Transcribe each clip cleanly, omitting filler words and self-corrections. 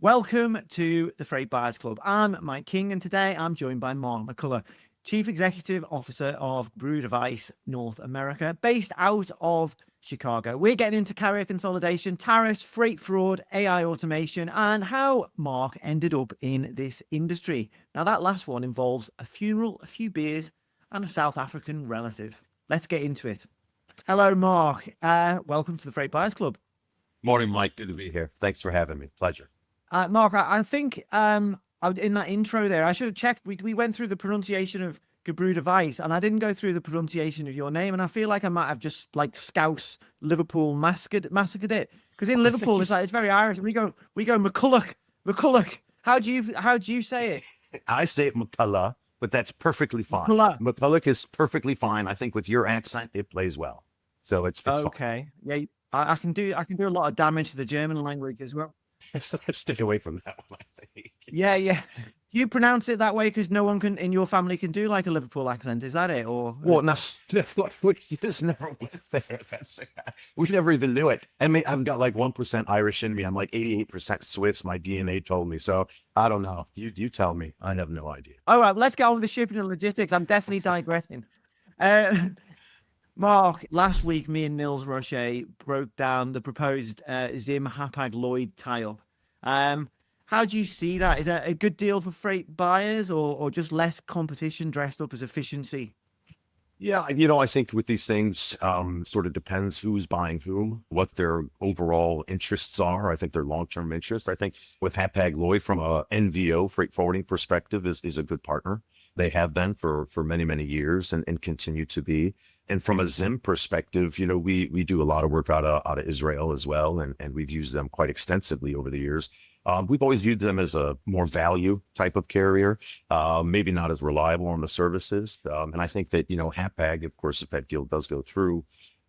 Welcome to the Freight Buyers Club. I'm Mike King, and today I'm joined by Mark McCullough, Chief Executive Officer of Gebrüder Weiss North America, based out of Chicago. We're getting into carrier consolidation, tariffs, freight fraud, AI automation, and how Mark ended up in this industry. Now, that last one involves a funeral, a few beers, and a South African relative. Let's get into it. Hello, Mark. Welcome to the Freight Buyers Club. Morning, Mike. Good to be here. Thanks for having me. Pleasure. Mark, I think in that intro there, I should have checked. We went through the pronunciation of Gebrüder Weiss, and I didn't go through the pronunciation of your name, and I feel like I might have just like Scouse Liverpool massacred it, because in Liverpool it's very Irish. We go McCullough. How do you say it? I say it McCullough, but that's perfectly fine. McCullough is perfectly fine. I think with your accent, it plays well. So it's okay. Fine. Yeah, I can do a lot of damage to the German language as well. Stick away from that one, I think. Yeah. You pronounce it that way because no one in your family can do like a Liverpool accent. Is that it? Or well, we never even knew it. I mean, I've got like 1% Irish in me. I'm like 88% Swiss. My DNA told me. So I don't know. You tell me. I have no idea. All right, let's get on with the shipping and logistics. I'm definitely digressing. Mark, last week, me and Nils Roche broke down the proposed ZIM Hapag-Lloyd tie-up. How do you see that? Is that a good deal for freight buyers or just less competition dressed up as efficiency? Yeah, I think with these things, sort of depends who's buying whom, what their overall interests are. I think their long-term interest. I think with Hapag-Lloyd from a NVO freight forwarding perspective is a good partner. They have been for many, many years and continue to be. And from a ZIM perspective, we do a lot of work out of Israel as well, and we've used them quite extensively over the years. We've always viewed them as a more value type of carrier, maybe not as reliable on the services. And I think that, Hapag, of course, if that deal does go through,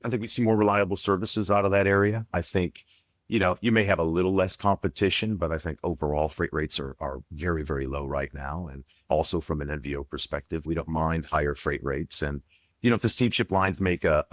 I think we see more reliable services out of that area. I think, you may have a little less competition, but I think overall freight rates are very, very low right now. And also from an NVO perspective, we don't mind higher freight rates. And, if the steamship lines make a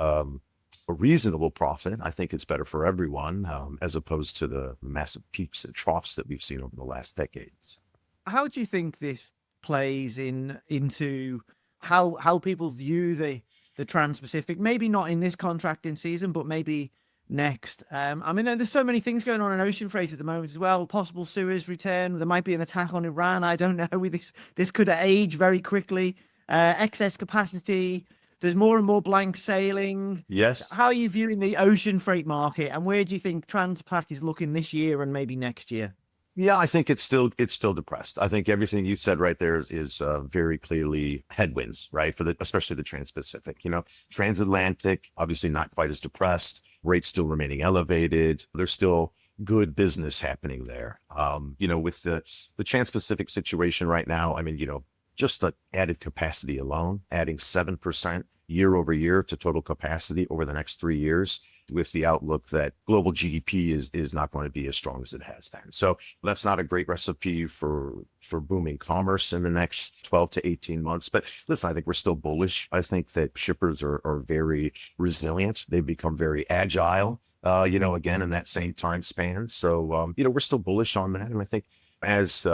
reasonable profit, I think it's better for everyone, as opposed to the massive peaks and troughs that we've seen over the last decades. How do you think this plays into how people view the Trans-Pacific? Maybe not in this contracting season, but maybe next. There's so many things going on in ocean freight at the moment as well. Possible Suez return. There might be an attack on Iran. I don't know. This could age very quickly. Excess capacity. There's more and more blank sailing. Yes. How are you viewing the ocean freight market, and where do you think Transpac is looking this year and maybe next year? Yeah, I think it's still depressed. I think everything you said right there is very clearly headwinds, right? Especially the Trans-Pacific. Transatlantic, obviously not quite as depressed. Rates still remaining elevated. There's still good business happening there. With the Trans-Pacific situation right now, just the added capacity alone, adding 7% year over year to total capacity over the next 3 years, with the outlook that global GDP is not going to be as strong as it has been. So that's not a great recipe for booming commerce in the next 12 to 18 months. But listen, I think we're still bullish. I think that shippers are very resilient. They've become very agile, again, in that same time span. So, we're still bullish on that. And I think as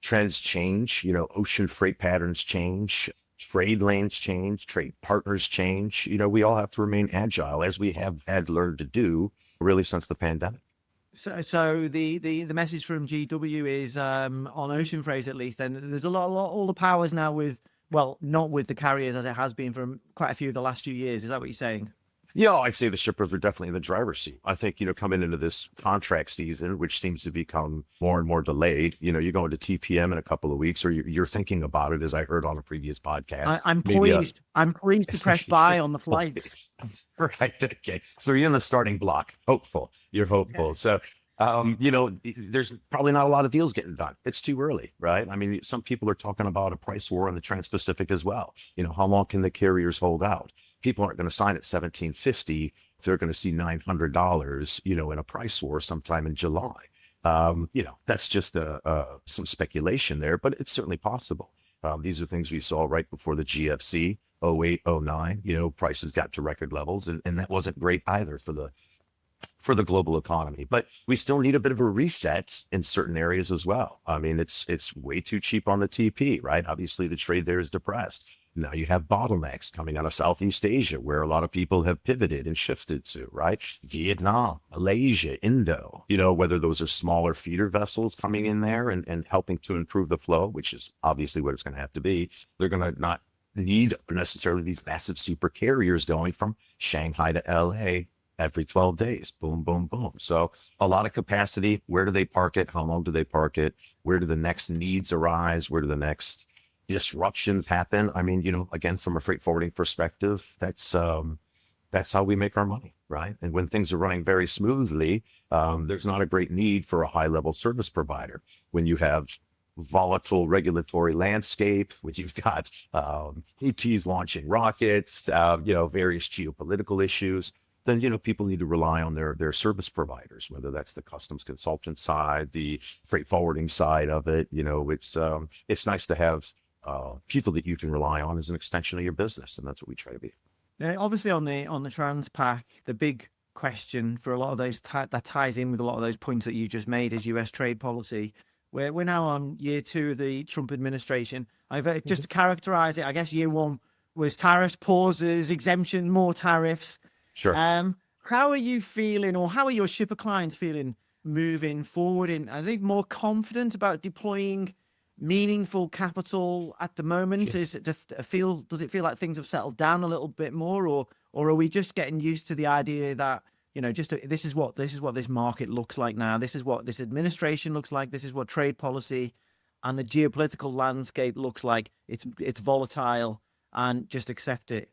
trends change, ocean freight patterns change, trade lanes change, trade partners change, we all have to remain agile, as we have had learned to do really since the pandemic. So the message from GW is on ocean freight, at least, then there's a lot all the powers now not with the carriers as it has been for quite a few of the last few years. Is that what you're saying? Yeah, I'd say the shippers are definitely in the driver's seat. I think, coming into this contract season, which seems to become more and more delayed, you go into TPM in a couple of weeks, or you're thinking about it, as I heard on a previous podcast. I'm poised to press buy on the flights. Right. Okay. So you're in the starting block. You're hopeful. Yeah. So, there's probably not a lot of deals getting done. It's too early, right? Some people are talking about a price war on the Trans-Pacific as well. How long can the carriers hold out? People aren't going to sign at $1,750 if they're going to see $900, in a price war sometime in July. That's just some speculation there, but it's certainly possible. These are things we saw right before the GFC, 08, 09, prices got to record levels, and that wasn't great either for the for the global economy. But we still need a bit of a reset in certain areas as well. I mean, it's way too cheap on the TP, right? Obviously, the trade there is depressed. Now you have bottlenecks coming out of Southeast Asia, where a lot of people have pivoted and shifted to, right? Vietnam, Malaysia, Indo, whether those are smaller feeder vessels coming in there and helping to improve the flow, which is obviously what it's going to have to be. They're going to not need necessarily these massive super carriers going from Shanghai to LA every 12 days. Boom, boom, boom. So a lot of capacity. Where do they park it? How long do they park it? Where do the next needs arise? Where do the next disruptions happen? I mean, again, from a freight forwarding perspective, that's how we make our money, right? And when things are running very smoothly, there's not a great need for a high-level service provider. When you have volatile regulatory landscape, when you've got Houthis launching rockets, various geopolitical issues, then people need to rely on their service providers, whether that's the customs consultant side, the freight forwarding side of it. It's nice to have people that you can rely on as an extension of your business, and that's what we try to be. Obviously, on the Transpac, the big question for a lot of those that ties in with a lot of those points that you just made is U.S. trade policy. We're now on year 2 of the Trump administration. Just to characterize it, I guess year 1 was tariffs, pauses, exemption, more tariffs. Sure. How are you feeling, or how are your shipper clients feeling moving forward? Are they more confident about deploying meaningful capital at the moment? Sure. Does it feel like things have settled down a little bit more, or are we just getting used to the idea that this is what this market looks like now, this is what this administration looks like, this is what trade policy and the geopolitical landscape looks like, it's volatile, and just accept it?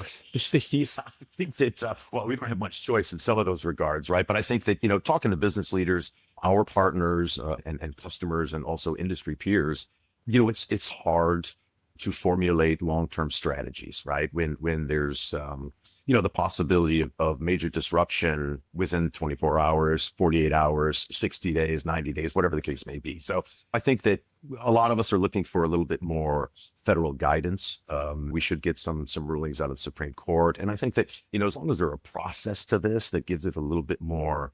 I think that, we don't have much choice in some of those regards, right? But I think that, talking to business leaders, our partners and customers, and also industry peers, it's hard to formulate long-term strategies, right? When there's, the possibility of major disruption within 24 hours, 48 hours, 60 days, 90 days, whatever the case may be. So I think that a lot of us are looking for a little bit more federal guidance. We should get some rulings out of the Supreme Court. And I think that, as long as there's a process to this that gives it a little bit more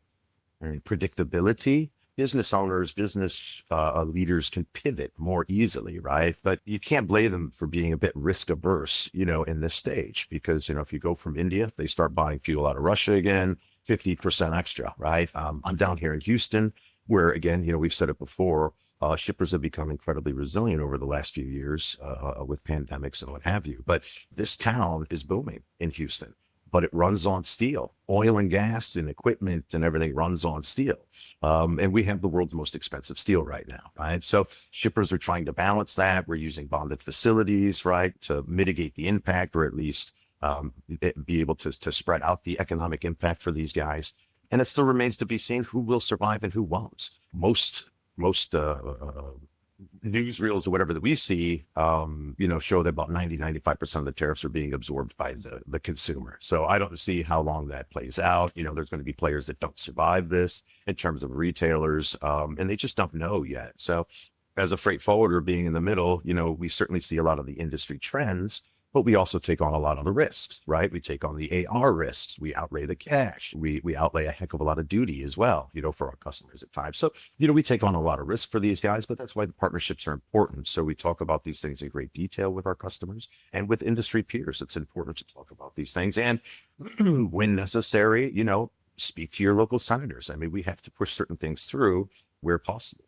predictability, business owners, business leaders can pivot more easily, right? But you can't blame them for being a bit risk averse, in this stage, because, if you go from India, they start buying fuel out of Russia again, 50% extra, right? I'm down here in Houston, where, again, we've said it before, shippers have become incredibly resilient over the last few years with pandemics and what have you. But this town is booming in Houston, but it runs on steel. Oil and gas and equipment and everything runs on steel. And we have the world's most expensive steel right now, right? So shippers are trying to balance that. We're using bonded facilities, right, to mitigate the impact, or at least be able to spread out the economic impact for these guys. And it still remains to be seen who will survive and who won't. Most newsreels or whatever that we see, show that about 95% of the tariffs are being absorbed by the consumer. So I don't see how long that plays out. There's going to be players that don't survive this in terms of retailers, and they just don't know yet. So as a freight forwarder being in the middle, we certainly see a lot of the industry trends, but we also take on a lot of the risks, right? We take on the AR risks. We outlay the cash. We outlay a heck of a lot of duty as well, for our customers at times. So, we take on a lot of risk for these guys, but that's why the partnerships are important. So we talk about these things in great detail with our customers and with industry peers. It's important to talk about these things. And when necessary, speak to your local senators. I mean, we have to push certain things through where possible.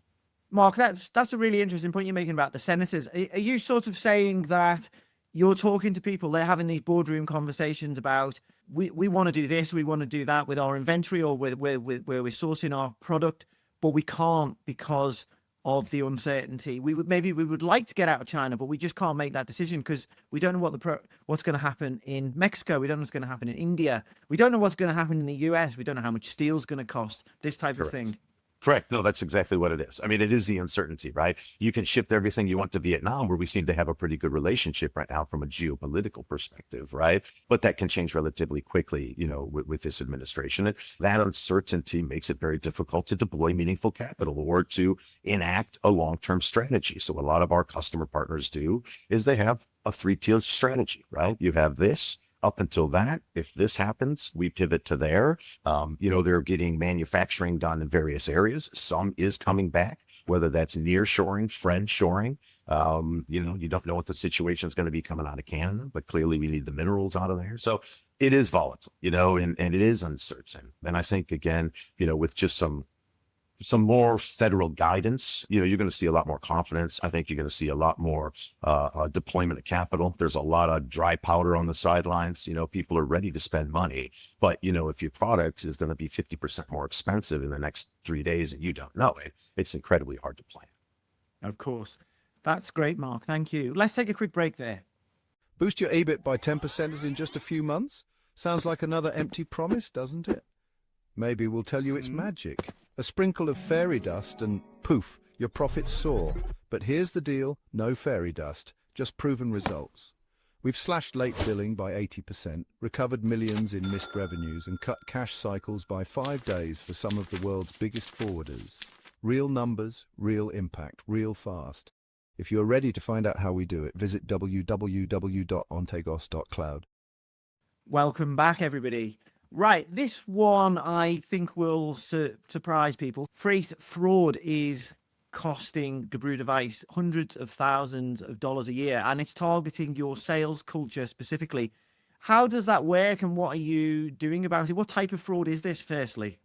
Mark, that's a really interesting point you're making about the senators. Are you sort of saying that you're talking to people, they're having these boardroom conversations about, we want to do this, we want to do that with our inventory, or where we're sourcing our product, but we can't because of the uncertainty. We would like to get out of China, but we just can't make that decision because we don't know what's going to happen in Mexico. We don't know what's going to happen in India. We don't know what's going to happen in the US. We don't know how much steel's going to cost, this type of thing. Correct. No, that's exactly what it is. I mean, it is the uncertainty, right? You can ship everything you want to Vietnam, where we seem to have a pretty good relationship right now from a geopolitical perspective, right? But that can change relatively quickly, with this administration. And that uncertainty makes it very difficult to deploy meaningful capital or to enact a long-term strategy. So a lot of our customer partners do is they have a 3-tier strategy, right? You have this, up until that, if this happens, we pivot to there. They're getting manufacturing done in various areas. Some is coming back, whether that's near shoring, friend shoring. You don't know what the situation is going to be coming out of Canada, but clearly we need the minerals out of there. So it is volatile, and it is uncertain. And I think, again, with just some more federal guidance, you're going to see a lot more confidence. I think you're going to see a lot more deployment of capital. There's a lot of dry powder on the sidelines. People are ready to spend money, but if your product is going to be 50% more expensive in the next 3 days and you don't know it, it's incredibly hard to plan. Of course. That's great, Mark. Thank you. Let's take a quick break there. Boost your EBIT by 10% in just a few months? Sounds like another empty promise, doesn't it? Maybe we'll tell you it's magic. A sprinkle of fairy dust and poof, your profits soar. But here's the deal, no fairy dust, just proven results. We've slashed late billing by 80%, recovered millions in missed revenues and cut cash cycles by 5 days for some of the world's biggest forwarders. Real numbers, real impact, real fast. If you're ready to find out how we do it, visit www.ontegos.cloud. Welcome back, everybody. Right, this one I think will surprise people. Freight fraud is costing Gebrüder Weiss hundreds of thousands of dollars a year, and it's targeting your sales culture specifically. How does that work, and what are you doing about it? What type of fraud is this, firstly?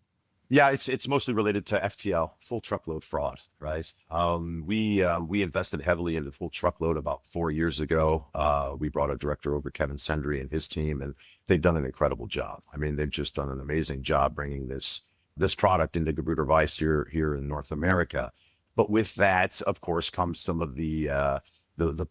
Yeah, it's mostly related to FTL, full truckload fraud, right? We invested heavily into full truckload about 4 years ago. We brought a director over, Kevin Sendry, and his team, and they've done an incredible job. I mean, they've just done an amazing job bringing this product into Gebrüder Weiss here in North America. But with that, of course, comes some of the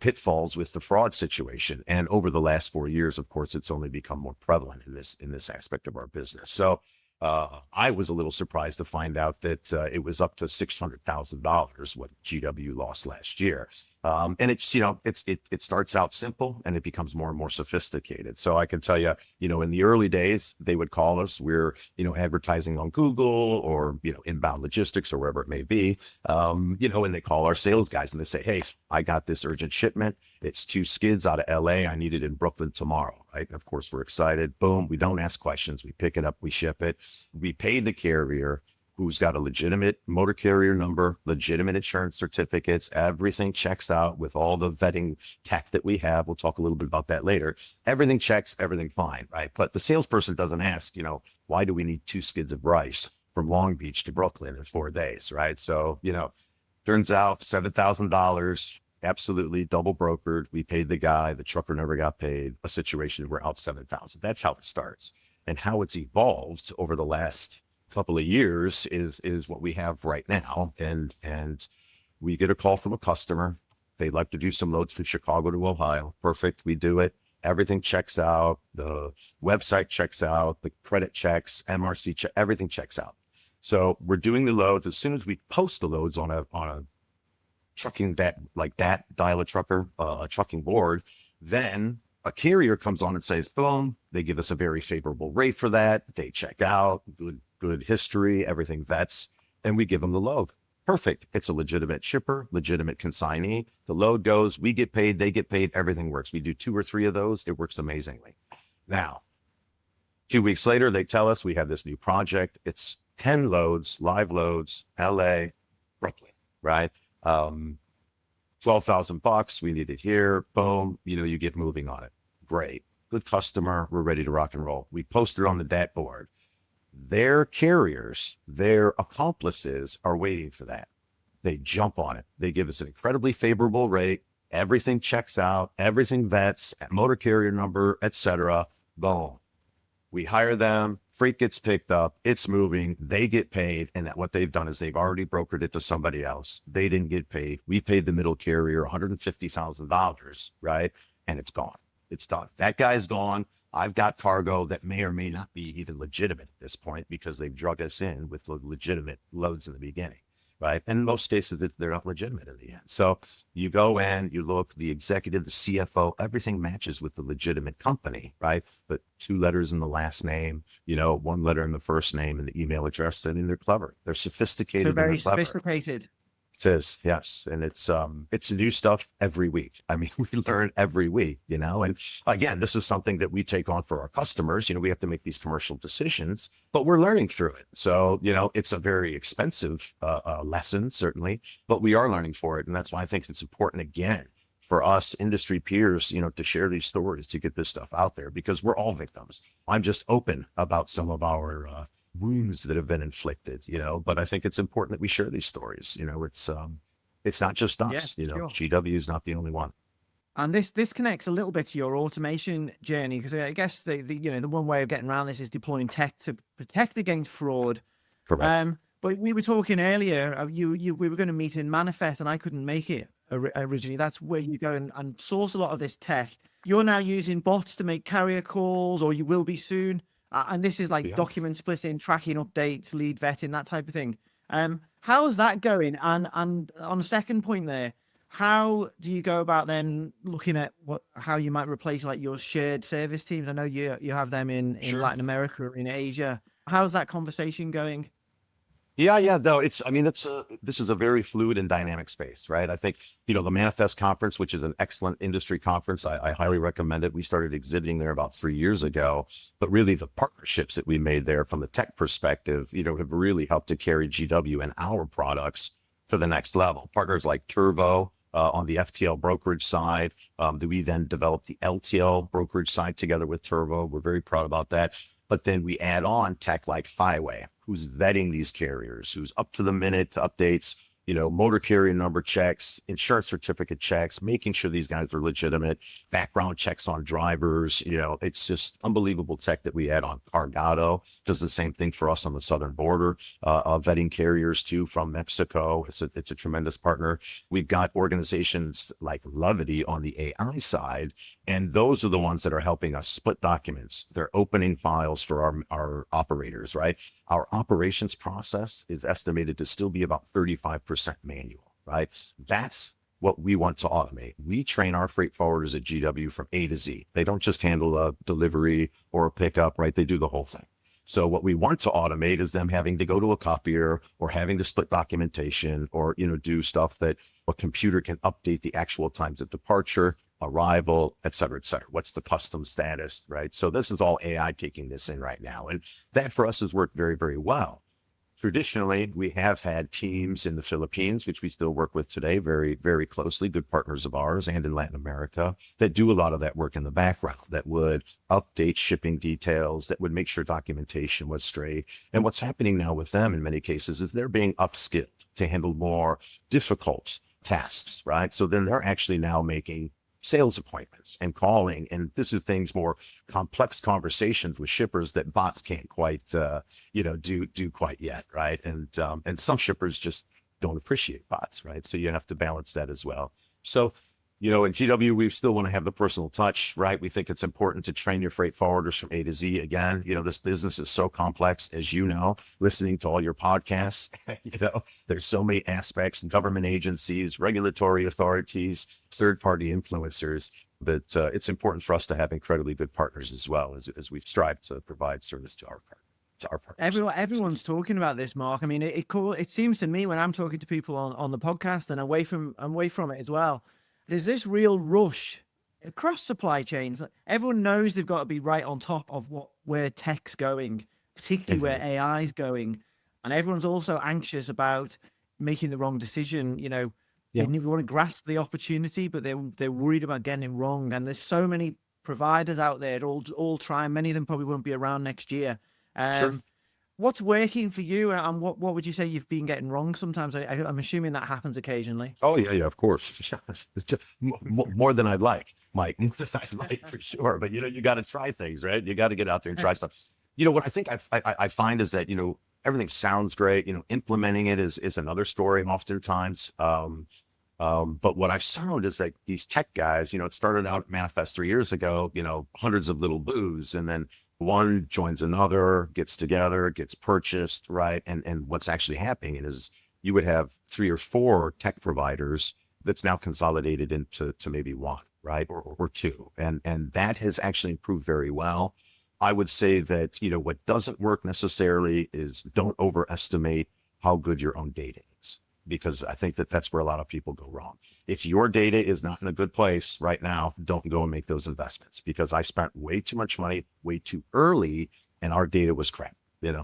pitfalls with the fraud situation. And over the last 4 years, of course, it's only become more prevalent in this aspect of our business. So I was a little surprised to find out that it was up to $600,000 what GW lost last year. And it starts out simple and it becomes more and more sophisticated. So I can tell you, in the early days, they would call us. We're, advertising on Google or, inbound logistics or wherever it may be. And they call our sales guys and they say, hey, I got this urgent shipment. It's 2 skids out of LA. I need it in Brooklyn tomorrow. Right. And of course, we're excited. Boom. We don't ask questions. We pick it up. We ship it. We pay the carrier, who's got a legitimate motor carrier number, legitimate insurance certificates. Everything checks out with all the vetting tech that we have. We'll talk a little bit about that later. Everything checks, everything fine, right? But the salesperson doesn't ask, why do we need 2 skids of rice from Long Beach to Brooklyn in 4 days, right? So, turns out $7,000, absolutely double brokered. We paid the guy, the trucker never got paid, a situation we're out $7,000. That's how it starts. And how it's evolved over the last couple of years is what we have right now. And we get a call from a customer. They'd like to do some loads from Chicago to Ohio. Perfect. We do it. Everything checks out. The website checks out. The credit checks, MRC, everything checks out. So we're doing the loads. As soon as we post the loads on a trucking dial a trucker, a trucking board, then a carrier comes on and says, boom, they give us a very favorable rate for that. They check out, good history, everything vets, and we give them the load. Perfect. It's a legitimate shipper, legitimate consignee. The load goes, we get paid, they get paid, everything works. We do 2 or 3 of those. It works amazingly. Now, 2 weeks later, they tell us we have this new project. It's 10 loads, live loads, LA, Brooklyn, right? $12,000, we need it here. Boom, you get moving on it. Great, good customer. We're ready to rock and roll. We post it on the DAT board. Their carriers, their accomplices are waiting for that. They jump on it. They give us an incredibly favorable rate. Everything checks out. Everything vets, motor carrier number, etc. Boom. We hire them, freight gets picked up, it's moving, they get paid, and what they've done is they've already brokered it to somebody else. They didn't get paid. We paid the middle carrier $150,000, right? And it's gone. It's done. That guy's gone. I've got cargo that may or may not be even legitimate at this point because they've drug us in with legitimate loads in the beginning, right? And in most cases, they're not legitimate in the end. So you go in, you look, the executive, the CFO, everything matches with the legitimate company, right? But 2 letters in the last name, 1 letter in the first name and the email address, and they're clever. They're sophisticated. So very sophisticated. It is, yes. And it's new stuff every week. I mean, we learn every week, and again, this is something that we take on for our customers. We have to make these commercial decisions, but we're learning through it. So, it's a very expensive lesson, certainly, but we are learning for it. And that's why I think it's important, again, for us industry peers, to share these stories, to get this stuff out there, because we're all victims. I'm just open about some of our wounds that have been inflicted, but I think it's important that we share these stories. It's not just us, Yeah, sure. GW is not the only one. And this connects a little bit to your automation journey, because I guess the one way of getting around this is deploying tech to protect against fraud. Correct. But we were talking earlier, we were going to meet in Manifest, and I couldn't make it originally. That's where you go and source a lot of this tech. You're now using bots to make carrier calls, or you will be soon. And this is like document splitting, tracking updates, lead vetting, that type of thing. How's that going? And on the second point there, how do you go about then looking at how you might replace like your shared service teams? I know you have them in Sure. Latin America or in Asia. How's that conversation going? Yeah. No, this is a very fluid and dynamic space, right? I think, the Manifest conference, which is an excellent industry conference, I highly recommend it. We started exhibiting there about 3 years ago, but really the partnerships that we made there from the tech perspective, have really helped to carry GW and our products to the next level. Partners like Turvo, on the FTL brokerage side, we then developed the LTL brokerage side together with Turvo. We're very proud about that. But then we add on tech like Fiway, who's vetting these carriers, who's up to the minute to updates, motor carrier number checks, insurance certificate checks, making sure these guys are legitimate, background checks on drivers. It's just unbelievable tech that we add on. Argado does the same thing for us on the southern border, vetting carriers too from Mexico. It's a tremendous partner. We've got organizations like Levity on the AI side, and those are the ones that are helping us split documents. They're opening files for our operators, right? Our operations process is estimated to still be about 35% manual, right? That's what we want to automate. We train our freight forwarders at GW from A to Z. They don't just handle a delivery or a pickup, right? They do the whole thing. So what we want to automate is them having to go to a copier or having to split documentation or, do stuff that a computer can update the actual times of departure, arrival, et cetera, et cetera. What's the custom status, right? So this is all AI taking this in right now. And that for us has worked very, very well. Traditionally, we have had teams in the Philippines, which we still work with today, very, very closely, good partners of ours, and in Latin America, that do a lot of that work in the background, that would update shipping details, that would make sure documentation was straight. And what's happening now with them in many cases is they're being upskilled to handle more difficult tasks, right? So then they're actually now making sales appointments and calling, and this is things more complex conversations with shippers that bots can't quite do quite yet, right? And some shippers just don't appreciate bots, right? So you have to balance that as well. So in GW, we still want to have the personal touch, right? We think it's important to train your freight forwarders from A to Z. Again, this business is so complex, as listening to all your podcasts, there's so many aspects, government agencies, regulatory authorities, third-party influencers, but it's important for us to have incredibly good partners as well as we strive to provide service to our partners. Everyone's talking about this, Mark. I mean, it seems to me when I'm talking to people on the podcast and away from it as well, there's this real rush across supply chains. Everyone knows they've got to be right on top of where tech's going, particularly where AI is going. And everyone's also anxious about making the wrong decision. They want to grasp the opportunity, but they're worried about getting it wrong. And there's so many providers out there, all trying. Many of them probably won't be around next year. Sure. What's working for you, and what would you say you've been getting wrong sometimes? I'm assuming that happens occasionally. Oh yeah, of course. It's just more than I'd like, Mike. I'd like for sure, but you got to try things, right? You got to get out there and try stuff. What I think I find is that everything sounds great. Implementing it is another story oftentimes. But what I've found is that these tech guys, it started out at Manifest 3 years ago, hundreds of little boos, and then one joins another, gets together, gets purchased, right? And what's actually happening is you would have 3 or 4 tech providers that's now consolidated into maybe one, right? Or 2. And that has actually improved very well. I would say that, what doesn't work necessarily is don't overestimate how good your own data is. because I think that that's where a lot of people go wrong. If your data is not in a good place right now, don't go and make those investments, because I spent way too much money way too early and our data was crap,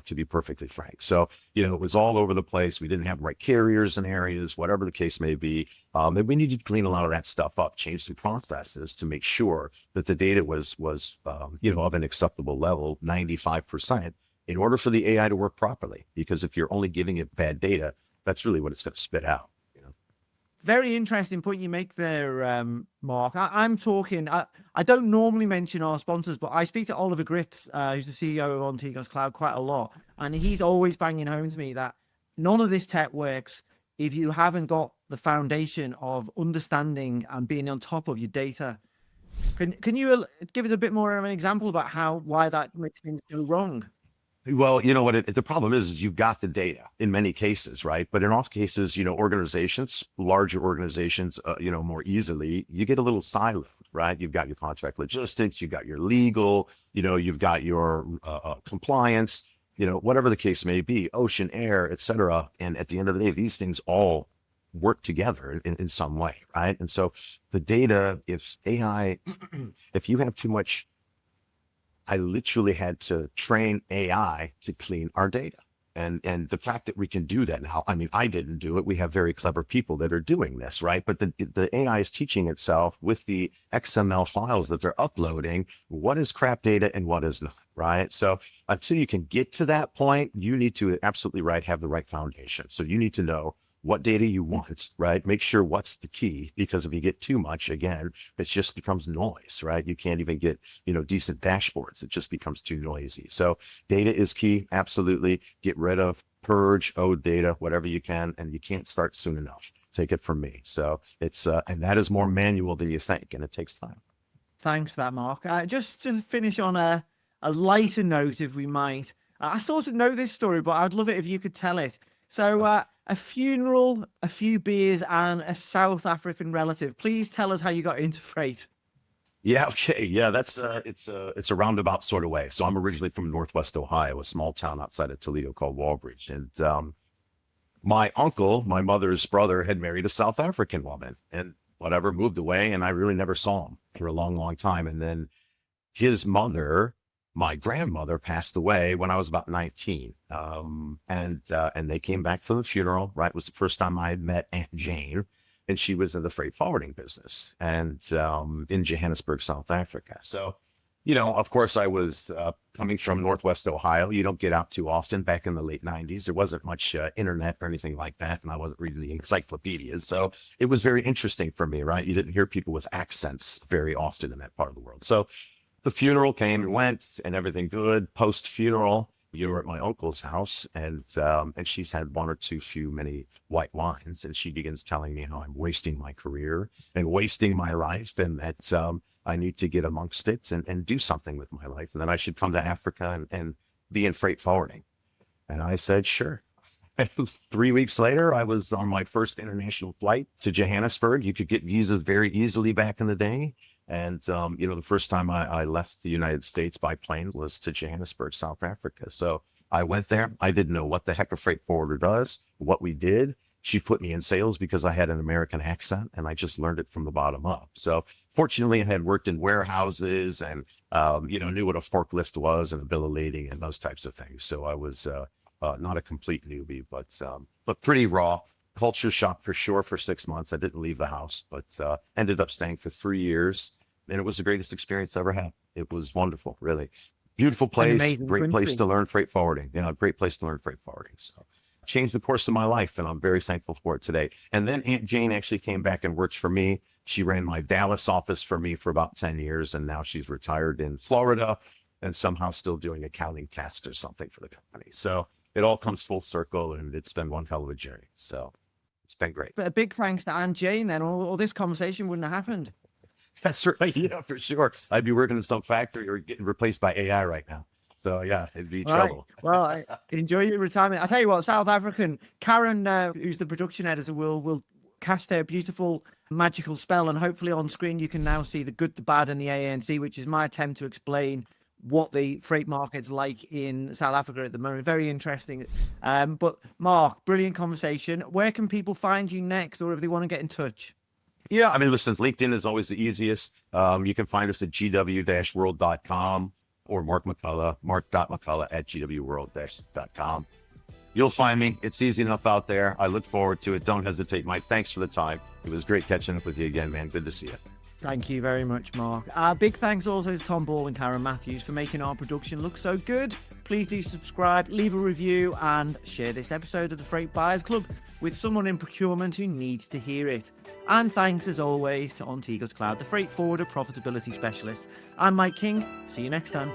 to be perfectly frank. So, it was all over the place. We didn't have the right carriers in areas, whatever the case may be. And we needed to clean a lot of that stuff up, change the processes to make sure that the data was of an acceptable level, 95%, in order for the AI to work properly. Because if you're only giving it bad data, that's really what it's going to spit out. Very interesting point you make there, Mark. I'm talking, I don't normally mention our sponsors, but I speak to Oliver Gritz, who's the CEO of On Tigos Cloud, quite a lot. And he's always banging home to me that none of this tech works if you haven't got the foundation of understanding and being on top of your data. Can you give us a bit more of an example about why that makes things go wrong? Well, you know what the problem is you've got the data in many cases, right? But in all cases, organizations, larger organizations, more easily, you get a little siloed, right? You've got your contract logistics, you've got your legal, you've got your compliance, whatever the case may be, ocean, air, et cetera. And at the end of the day, these things all work together in some way, right? And so the data, if you have too much, I literally had to train AI to clean our data. And the fact that we can do that now, I mean, I didn't do it. We have very clever people that are doing this, right? But the AI is teaching itself with the XML files that they're uploading, what is crap data and what is not, right? So until you can get to that point, you need to absolutely have the right foundation. So you need to know what data you want, right? Make sure what's the key, because if you get too much, again, it just becomes noise, right? You can't even get, decent dashboards. It just becomes too noisy. So data is key. Absolutely. Get rid of, purge old data, whatever you can, and you can't start soon enough. Take it from me. So it's, and that is more manual than you think, and it takes time. Thanks for that, Mark. Just to finish on a lighter note, if we might, I sort of know this story, but I'd love it if you could tell it. So a funeral, a few beers, and a South African relative. Please tell us how you got into freight. Yeah. Okay. Yeah. That's it's a roundabout sort of way. So I'm originally from Northwest Ohio, a small town outside of Toledo called Walbridge. And my uncle, my mother's brother, had married a South African woman and moved away. And I really never saw him for a long, long time. And then his mother, my grandmother, passed away when I was about 19. And they came back for the funeral, right? It was the first time I had met Aunt Jane, and she was in the freight forwarding business and in Johannesburg, South Africa. So, of course, I was coming from Northwest Ohio. You don't get out too often. Back in the late 90s, there wasn't much internet or anything like that, and I wasn't reading the encyclopedias. So it was very interesting for me, right? You didn't hear people with accents very often in that part of the world. So the funeral came and went and everything good. Post-funeral, you were at my uncle's house, and she's had one or two many white wines, and she begins telling me how I'm wasting my career and wasting my life, and that I need to get amongst it and do something with my life, and then I should come to Africa and be in freight forwarding. And I said, sure. 3 weeks later, I was on my first international flight to Johannesburg. You could get visas very easily back in the day. And, the first time I left the United States by plane was to Johannesburg, South Africa. So I went there. I didn't know what the heck a freight forwarder does, what we did. She put me in sales because I had an American accent, and I just learned it from the bottom up. So fortunately, I had worked in warehouses and, knew what a forklift was and a bill of lading and those types of things. So I was not a complete newbie, but pretty raw. Culture shock for sure for 6 months. I didn't leave the house, but ended up staying for 3 years. And it was the greatest experience I ever had. It was wonderful, really. Beautiful place, great place to learn freight forwarding. Yeah, great place to learn freight forwarding. So changed the course of my life, and I'm very thankful for it today. And then Aunt Jane actually came back and worked for me. She ran my Dallas office for me for about 10 years, and now she's retired in Florida and somehow still doing accounting tasks or something for the company. So it all comes full circle, and it's been one hell of a journey. So it's been great. But a big thanks to Aunt Jane, then all this conversation wouldn't have happened. That's right. Yeah, for sure. I'd be working in some factory or getting replaced by AI right now. So yeah, it'd be trouble. Right. Well, enjoy your retirement. I'll tell you what, South African, Karen, who's the production editor, will cast a beautiful magical spell, and hopefully on screen you can now see the good, the bad, and the ANC, which is my attempt to explain what the freight market's like in South Africa at the moment. Very interesting. But Mark, brilliant conversation. Where can people find you next, or if they want to get in touch? Yeah, I mean, listen, LinkedIn is always the easiest. You can find us at gw-world.com or Mark McCullough, mark.mccullough at gwworld-.com. You'll find me. It's easy enough out there. I look forward to it. Don't hesitate, Mike. Thanks for the time. It was great catching up with you again, man. Good to see you. Thank you very much, Mark. Big thanks also to Tom Ball and Karen Matthews for making our production look so good. Please do subscribe, leave a review, and share this episode of the Freight Buyers Club with someone in procurement who needs to hear it. And thanks, as always, to Ontigo's Cloud, the freight forwarder profitability specialist. I'm Mike King. See you next time.